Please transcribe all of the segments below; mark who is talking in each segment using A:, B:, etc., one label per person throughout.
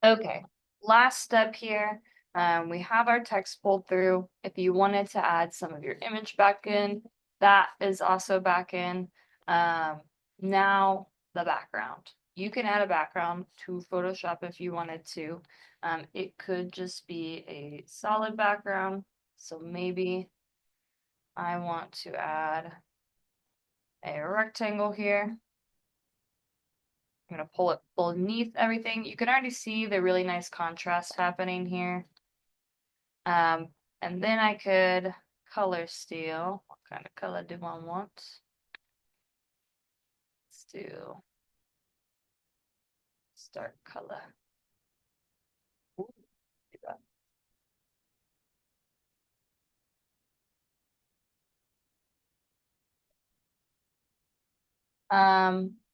A: Okay, last step here. We have our text pulled through. If you wanted to add some of your image back in, that is also back in. Um, Now the background. You can add a background to Photoshop if you wanted to. It could just be a solid background. So maybe I want to add a rectangle here. I'm gonna pull it beneath everything. You can already see the really nice contrast happening here. Um, and then I could color steal. What kind of color do I want? Let's do start color. Ooh, do that.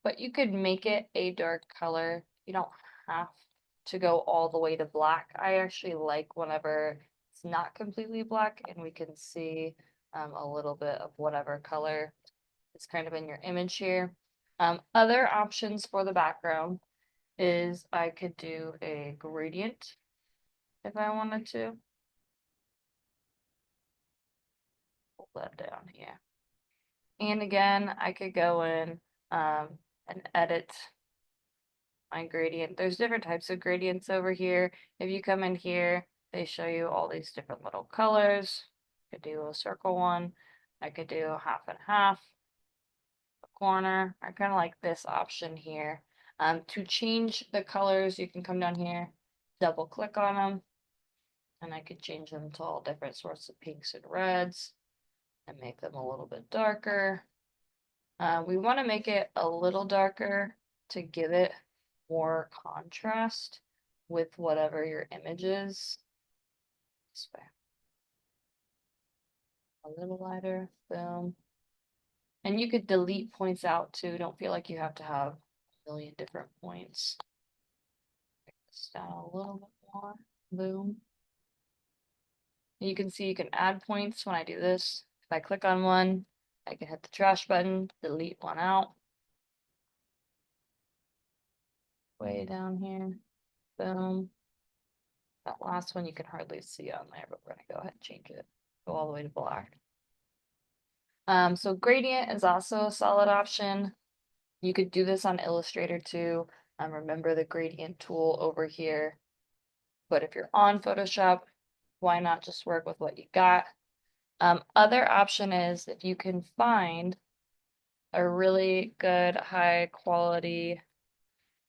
A: But you could make it a dark color. You don't have to go all the way to black. I actually like whenever it's not completely black and we can see a little bit of whatever color is kind of in your image here. Other options for the background is I could do a gradient if I wanted to. Pull that down here. And again, I could go in and edit my gradient. There's different types of gradients over here. If you come in here, they show you all these different little colors. I could do a circle one. I could do half and half, a corner. I kind of like this option here. To change the colors, you can come down here, double click on them, and I could change them to all different sorts of pinks and reds and make them a little bit darker. We want to make it a little darker to give it more contrast with whatever your image is. This way. A little lighter, boom. And you could delete points out too. Don't feel like you have to have a million different points. Take this down a little bit more, boom. And you can see you can add points when I do this. If I click on one, I can hit the trash button, delete one out. Way down here, boom. That last one you can hardly see on there, but we're gonna go ahead and change it. Go all the way to black. So gradient is also a solid option. You could do this on Illustrator too. Remember the gradient tool over here. But if you're on Photoshop, why not just work with what you got? Other option is if you can find a really good high quality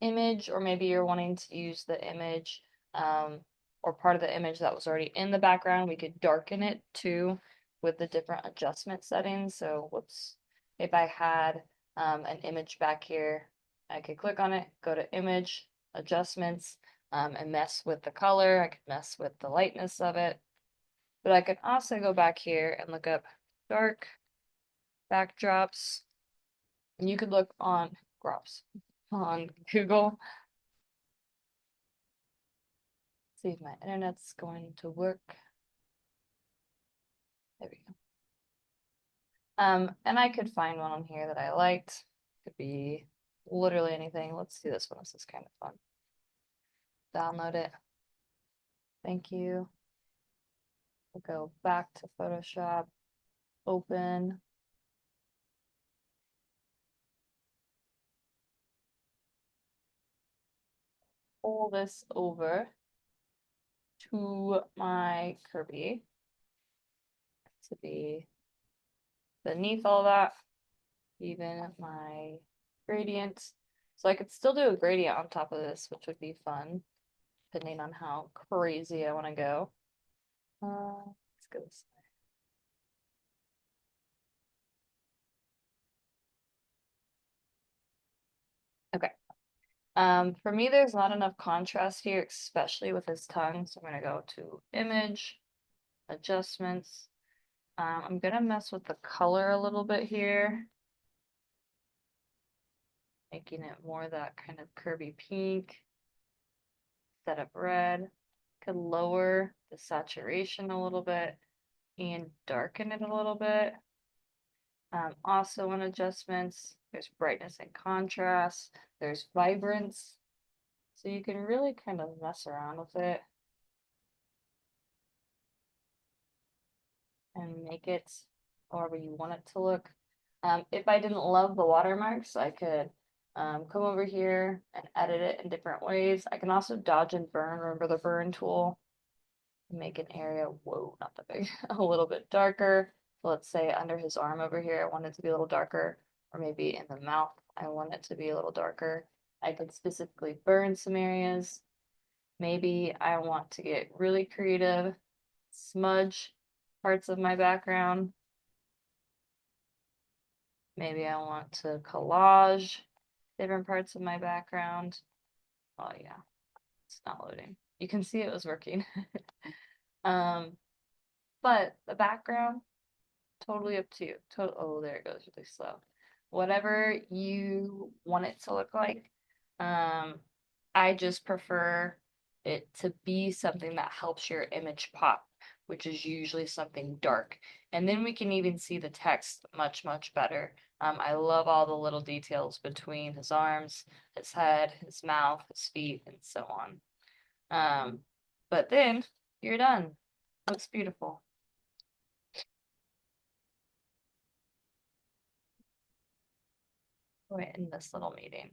A: image, or maybe you're wanting to use the image or part of the image that was already in the background, we could darken it too with the different adjustment settings. So whoops, if I had an image back here, I could click on it, go to image, adjustments, and mess with the color. I could mess with the lightness of it. But I could also go back here and look up dark backdrops. And you could look on crops on Google. See if my internet's going to work. There we go. And I could find one on here that I liked. Could be literally anything. Let's do this one. This is kind of fun. Download it. Thank you. We'll go back to Photoshop. Open. Pull this over to my Kirby to be beneath all that, even my gradient. So I could still do a gradient on top of this, which would be fun, depending on how crazy I want to go. Let's go this way. Okay. For me, there's not enough contrast here, especially with his tongue. So I'm gonna go to image, adjustments. I'm gonna mess with the color a little bit here, making it more that kind of curvy pink, set up red. Could lower the saturation a little bit and darken it a little bit. Also in adjustments, there's brightness and contrast, there's vibrance. So you can really kind of mess around with it and make it however you want it to look. If I didn't love the watermarks, I could come over here and edit it in different ways. I can also dodge and burn. Remember the burn tool? Make an area, whoa, not that big, a little bit darker. So let's say under his arm over here, I want it to be a little darker, or maybe in the mouth, I want it to be a little darker. I could specifically burn some areas. Maybe I want to get really creative, smudge parts of my background. Maybe I want to collage different parts of my background. Oh yeah, it's not loading. You can see it was working. Um, but the background, totally up to you. Oh, there it goes really slow. Whatever you want it to look like. Um, I just prefer it to be something that helps your image pop, which is usually something dark. And then we can even see the text much, much better. I love all the little details between his arms, his head, his mouth, his feet, and so on. Um, but then you're done. Looks beautiful. We're in this little meeting.